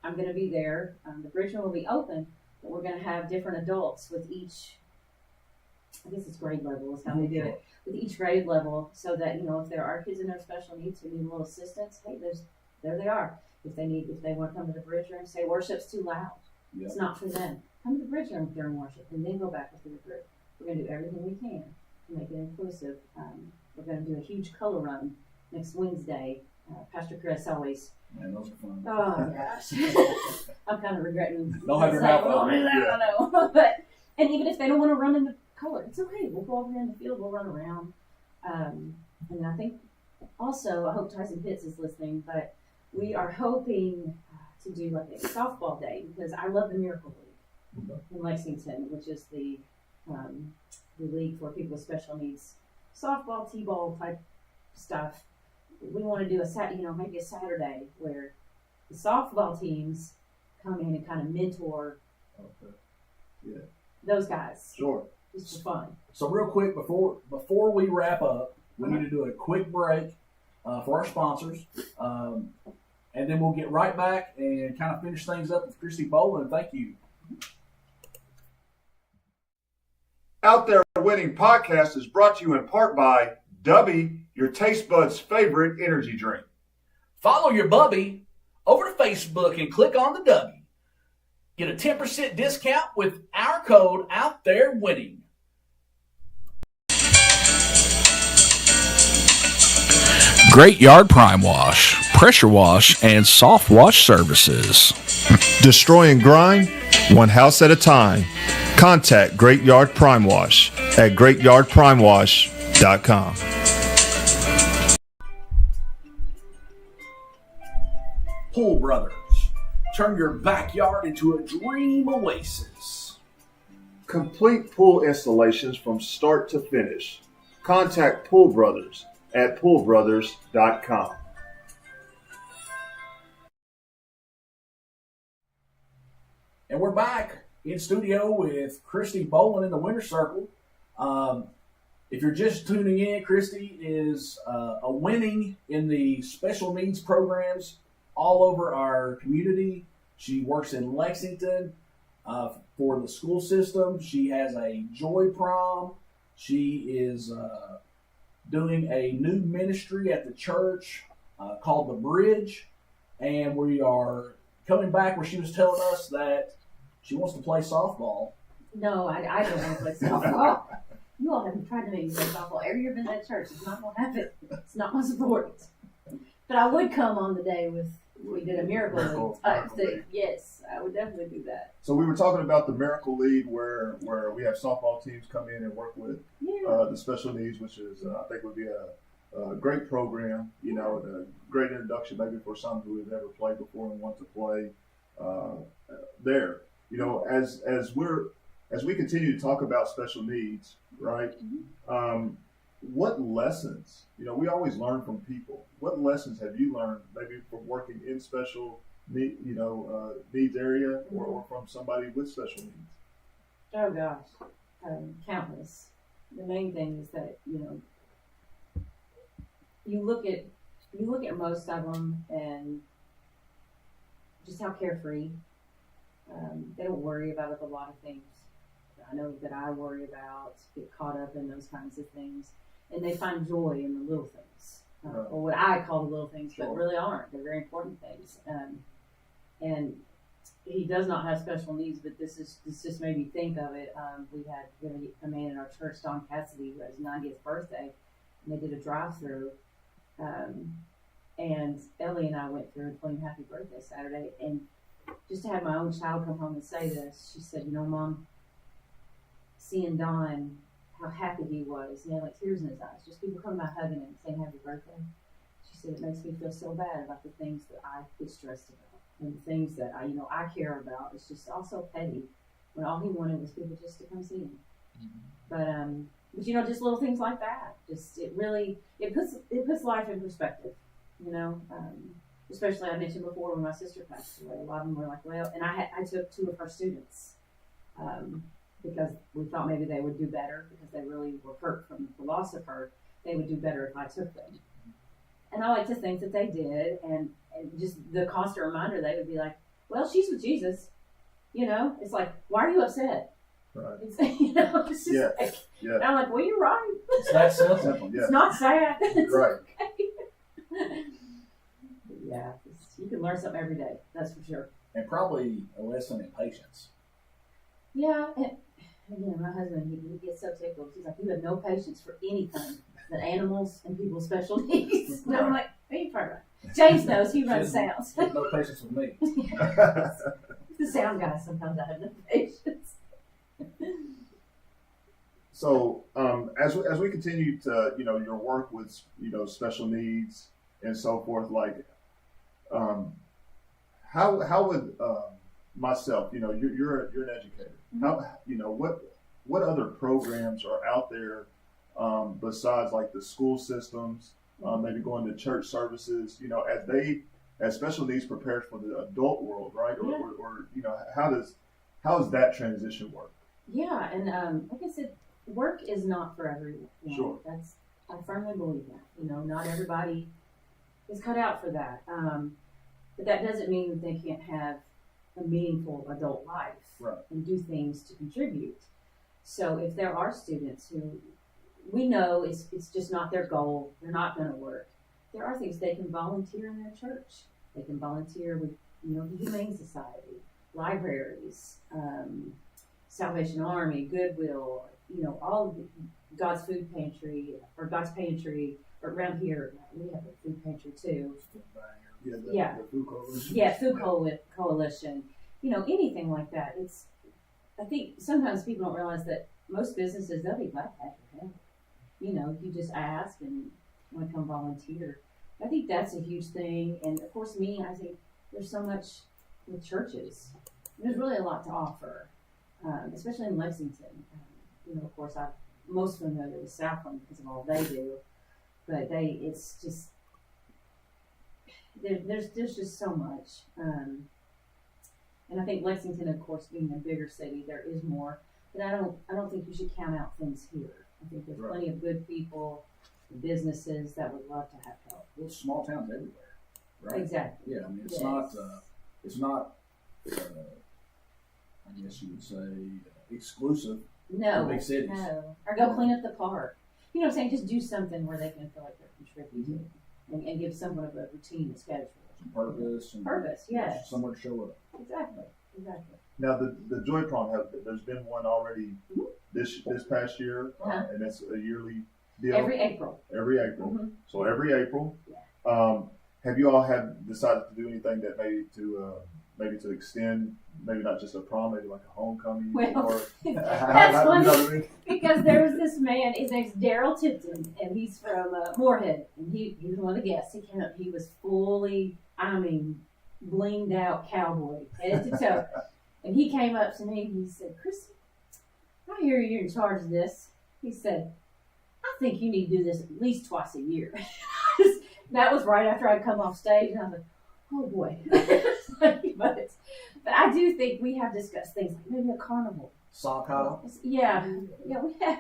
I'm going to be there. The bridge room will be open, but we're going to have different adults with each, I guess it's grade level is how they do it, with each grade level, so that, if there are kids in their special needs who need a little assistance, hey, there they are. If they want to come to the bridge room, say worship's too loud. Yeah. It's not for them. Come to the bridge room during worship and then go back with the group. We're going to do everything we can to make it inclusive. We're going to do a huge color run next Wednesday. Pastor Chris always, Man, those are fun. oh gosh, I'm kind of regretting. Don't have your saying, mouth "Well, open." I know. And even if they don't want to run in the color, it's okay. We'll go over there in the field. We'll run around. And I think also, I hope Tyson Pitts is listening, but we are hoping to do like a softball day, because I love the Miracle League in Lexington, which is the league for people with special needs, softball, t-ball type stuff. We want to do maybe a Saturday where the softball teams come in and kind of mentor Okay. Yeah. those guys, Sure. just for fun. So real quick, before we wrap up, we need to do a quick break for our sponsors, and then we'll get right back and kind of finish things up with Kristi Bowlin. Thank you. Out There Winning podcast is brought to you in part by Dubby, your taste buds' favorite energy drink. Follow your bubby over to Facebook and click on the W. Get a 10% discount with our code Out There Winning. Great Yard Prime Wash, Pressure Wash, and Soft Wash Services. Destroying grime, one house at a time. Contact Great Yard Prime Wash at greatyardprimewash.com. Pool Brothers. Turn your backyard into a dream oasis. Complete pool installations from start to finish. Contact Pool Brothers at poolbrothers.com. And we're back in studio with Kristi Bowlin in the Winter Circle. If you're just tuning in, Kristi is a winning in the special needs programs all over our community. She works in Lexington for the school system. She has a Joy Prom. She is doing a new ministry at the church called The Bridge. And we are coming back where she was telling us that she wants to play softball. No, I don't want to play softball. You all have been trying to make me play softball every year I've been at church. It's not going to happen. It's not my sport. But I would come on the day we did a miracle type thing. Yes, I would definitely do that. So we were talking about the Miracle League where we have softball teams come in and work with the special needs, which is I think would be a great program, a great introduction maybe for some who have never played before and want to play there. As we continue to talk about special needs, right? What lessons, we always learn from people. What lessons have you learned maybe from working in special need, needs area or from somebody with special needs? Oh gosh, countless. The main thing is that you look at most of them and just how carefree They don't worry about a lot of things. I know that I worry about, get caught up in those kinds of things, and they find joy in the little things, or what I call the little things, but really aren't. They're very important things. And he does not have special needs, but this just made me think of it. We had a man in our church, Don Cassidy, who had his 90th birthday, and they did a drive-through. And Ellie and I went through and told him happy birthday Saturday. And just to have my own child come home and say this, she said, Mom, seeing Don, how happy he was, he had like tears in his eyes, just people coming by hugging him, saying happy birthday. She said, it makes me feel so bad about the things that I get stressed about. And the things that I care about. It's just also petty when all he wanted was people just to come see him. Mm-hmm. But just little things like that. Just it puts life in perspective. Especially I mentioned before when my sister passed away. A lot of them were like, well, and I took 2 of her students because we thought maybe they would do better because they really were hurt from the loss of her. They would do better if I took them. And I like to think that they did, and just the constant reminder, they would be like, well, she's with Jesus. It's like, why are you upset? Right. It's, it's just like, and I'm like, well, you're right. It's that simple. Yeah. It's not sad. It's Right. okay. Yeah, you can learn something every day. That's for sure. And probably a lesson in patience. Yeah, and again, my husband, he gets so tickled. He's like, you have no patience for anything but animals and people's special needs. And I'm like, what are you talking about? James knows, he runs sounds. No patience with me. The sound guy, sometimes I have no patience. So as we continue to your work with special needs and so forth, like how would myself, you're an educator, how what other programs are out there besides like the school systems, maybe going to church services, as special needs prepares for the adult world, right? Or how does that transition work? Yeah, and like I said, work is not for everyone. Sure. I firmly believe that. Not everybody is cut out for that. But that doesn't mean that they can't have a meaningful adult life and do things to contribute. So if there are students who we know it's just not their goal, they're not going to work, there are things they can volunteer in their church. They can volunteer with the Humane Society, libraries, Salvation Army, Goodwill, all of God's Food Pantry or God's Pantry. Or around here, we have a food pantry too. The Food Coalition. Yeah, Food Coalition. Anything like that. I think sometimes people don't realize that most businesses, they'll be glad to have your help. You just ask and want to come volunteer. I think that's a huge thing. And of course, I think there's so much with churches. There's really a lot to offer, especially in Lexington. Of course, I'm most familiar with Southland because of all they do. But it's just, there's just so much. And I think Lexington, of course, being a bigger city, there is more. But I don't think you should count out things here. I think there's plenty of good people, businesses that would love to have help. Well, small towns everywhere, right? Exactly. Yeah, I mean, it's not, I guess you would say, exclusive No, to big cities. no. Or go clean up the park. You know what I'm saying? Just do something where they can feel like they're contributing and give someone a routine, a schedule. Some purpose. And Purpose, yes. Somewhere to show up. Exactly. Now the Joy Prom, there's been one already this past year, and it's a yearly deal. Every April. Every April. Mm-hmm. So every April. Yeah. Have you all decided to do anything that maybe to extend, maybe not just a prom, maybe like a homecoming? Well, or, that's funny what I mean? because there was this man. His name's Daryl Tipton, and he's from Moorhead. And he was one of the guests. He came up. He was fully, blinged out cowboy head to toe. And he came up to me and he said, "Kristi, I hear you're in charge of this." He said, "I think you need to do this at least twice a year." That was right after I'd come off stage, and I was like, "Oh boy." But I do think we have discussed things like maybe a carnival. Sock hop. Yeah, we have.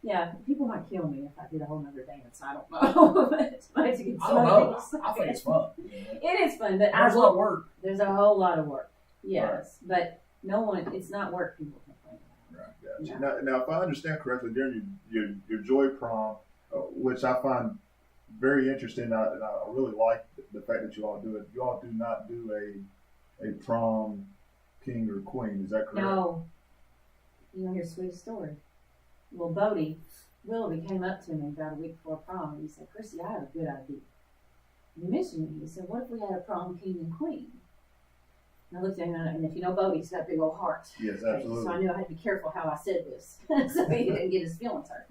Yeah, people might kill me if I did a whole nother dance. I don't know. I don't know. I think it's fun. It is fun, but There's a lot of work. There's a whole lot of work. Yes, but no one, it's not work people complain about. Gotcha. Yeah. Now, if I understand correctly, during your Joy Prom, which I find very interesting, and I really like the fact that you all do it. You all do not do a prom king or queen. Is that correct? No. You want to hear a sweet story? Well, Bodie Willoughby came up to me about a week before prom and he said, Kristi, I have a good idea. You mentioned me. He said, what if we had a prom king and queen? And I looked at him, and if you know Bodie, he's got a big old heart. Yes, Okay, absolutely. so I knew I had to be careful how I said this so he didn't get his feelings hurt.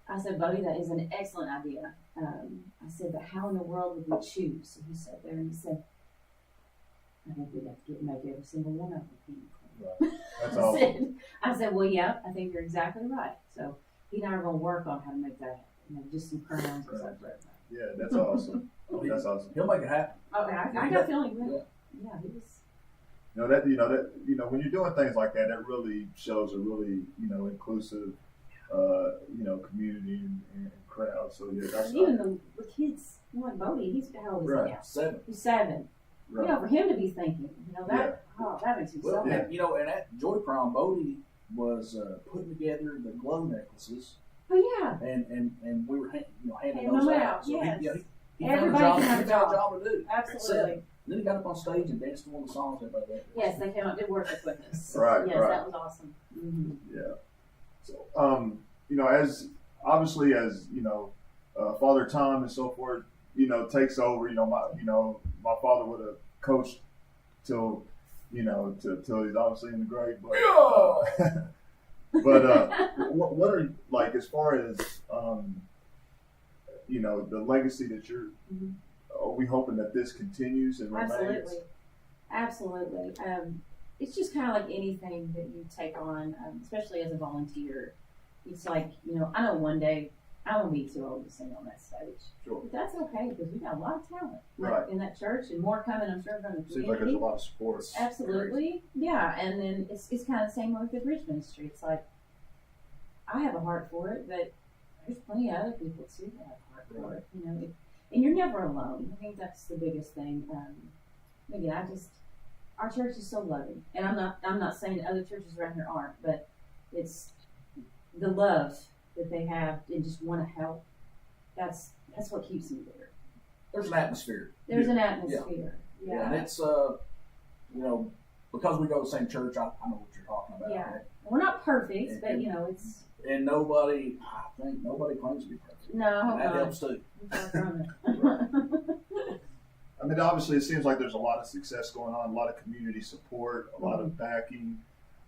I said, Bodie, that is an excellent idea. I said, but how in the world would we choose? So he sat there and he said, I think we'd have to make every single one of them king and queen. Right. That's awesome. I said, well, yeah, I think you're exactly right. So he and I are going to work on how to make that happen. You know, just some crowns or something. Yeah, that's awesome. That's awesome. He'll make it happen. Okay, I got a feeling he will. Yeah, he was. When you're doing things like that, that really shows a really, inclusive, community and crowd. So yeah, that's Even the kids, like Bodie, he's how old is Right. he now? 7. He's 7. right. For him to be thinking, that makes me so Well, happy. and at Joy Prom, Bodie was putting together the glow necklaces, Oh yeah, and we were handing Handing those them out. out, So yes. he found a Everybody job. can have He a found a job. job to do. absolutely. Then he got up on stage and danced to one of the songs that they Yes, they came out did work with us. Right, Yes, right. that was awesome. Mm-hmm. Yeah. So, as obviously as Father Tom and so forth, takes over. My father would have coached till till he's obviously in the grave. But what are like as far as the legacy that you're? Mhm. Are we hoping that this continues and remains? Absolutely. It's just kind of like anything that you take on, especially as a volunteer. It's like, I know one day I won't be too old to sing on that stage. Sure. But that's okay because we got a lot of talent Right. in that church and more coming, I'm sure, from the Seems like there's community. a lot of support. Absolutely. Yeah. And then it's kind of the same way with the bridge ministry. It's like, I have a heart for it, but there's plenty of other people too that have a heart for it, and you're never alone. I think that's the biggest thing. Again, our church is so loving, and I'm not saying that other churches around here aren't, but it's the love that they have and just want to help. That's what keeps me there. There's an atmosphere. There's an atmosphere. Yeah, and it's because we go to the same church, I know what you're talking about. Yeah. We're not perfect, but And- it's And nobody claims to be perfect. no. I And hope that not. helps too. I'm far from it. I mean, obviously, it seems like there's a lot of success going on, a lot of community support, a lot of backing.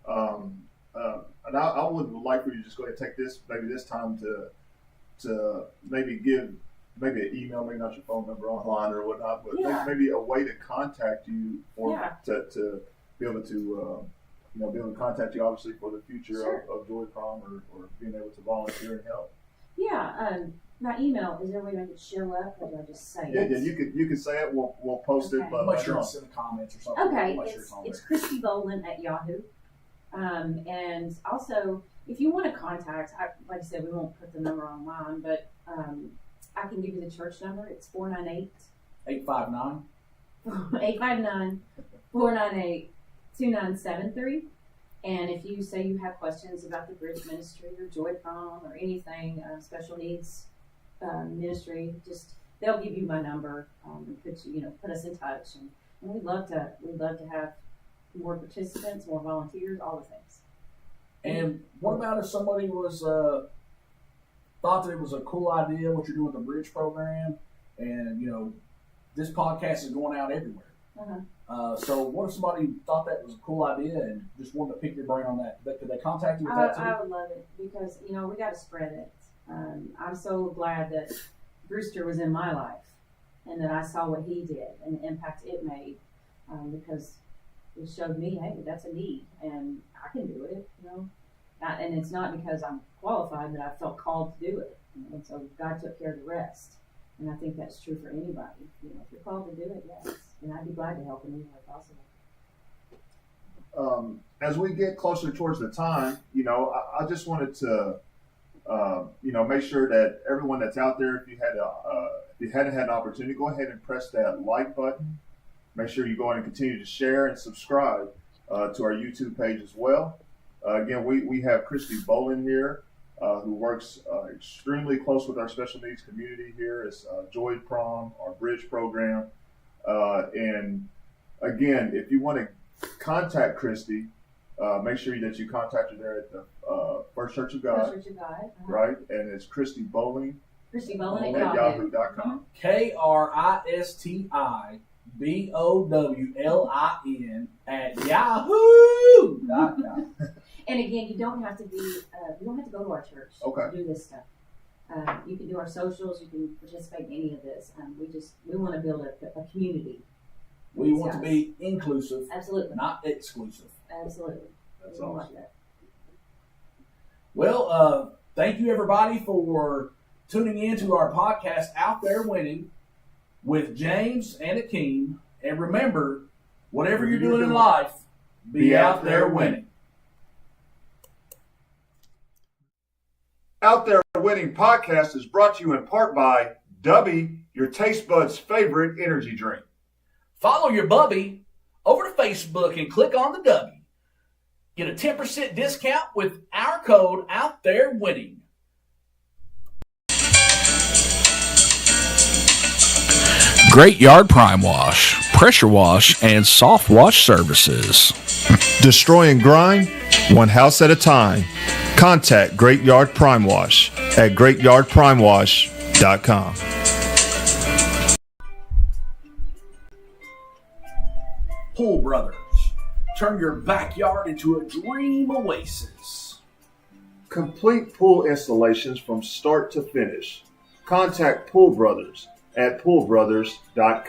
And I would like for you to just go ahead and take this time to maybe give maybe an email, maybe not your phone number online or whatnot, but Yeah. maybe a way to contact you or Yeah. to be able to be able to contact you obviously for the future Sure. of Joy Prom or being able to volunteer and help. Yeah, my email, is there a way to make it show up, or do I just say Yeah, it? yeah, you could say it. We'll post it. Okay. I'll make later sure on. it's in the comments or something. Okay, I'll make sure on it's there. Kristi Bowlin at Yahoo. And also, if you want to contact, like I said, we won't put the number online, but I can give you the church number. It's 859. 859-498-2973. And if you say you have questions about the Bridge Ministry or Joy Prom or anything, special needs ministry, they'll give you my number and put us in touch. And we'd love to have more participants, more volunteers, all the things. And what about if somebody was thought that it was a cool idea what you're doing with the Bridge program, and this podcast is going out everywhere. So what if somebody thought that was a cool idea and just wanted to pick your brain on that? Could they contact you with that too? I would love it because we got to spread it. I'm so glad that Brewster was in my life and that I saw what he did and the impact it made, because it showed me, hey, that's a need and I can do it. And it's not because I'm qualified, but I felt called to do it. And so God took care of the rest. And I think that's true for anybody. If you're called to do it, yes. And I'd be glad to help in any way possible. As we get closer towards the time, I just wanted to, make sure that everyone that's out there, if you hadn't had an opportunity, go ahead and press that like button. Make sure you go ahead and continue to share and subscribe. to our YouTube page as well. Again, we have Kristi Bowlin here, who works extremely close with our special needs community here. It's Joy Prom, our bridge program. And again, if you want to contact Kristi, make sure that you contact her there at the First Church of God. First Church of God. Right? And it's Kristi Bowlin. Kristi Bowlin at yahoo.com. KRISTIBOWLIN at yahoo.com. And again, you don't have to be, you don't have to go to our church Okay. to do this stuff. You can do our socials. You can participate in any of this. We want to build a community. We want to be inclusive, Absolutely. not exclusive. Absolutely. That's We want awesome. that. Well, thank you everybody for tuning in to our podcast, Out There Winning, with James and Akeem. And remember, whatever you're doing in life, be out there winning. Out There Winning podcast is brought to you in part by Dubby, your taste buds' favorite energy drink. Follow your bubby over to Facebook and click on the W. Get a 10% discount with our code Out There Winning. Great Yard Prime Wash, Pressure Wash, and Soft Wash Services. Destroying grime, one house at a time. Contact Great Yard Prime Wash at greatyardprimewash.com. Pool Brothers. Turn your backyard into a dream oasis. Complete pool installations from start to finish. Contact Pool Brothers at poolbrothers.com.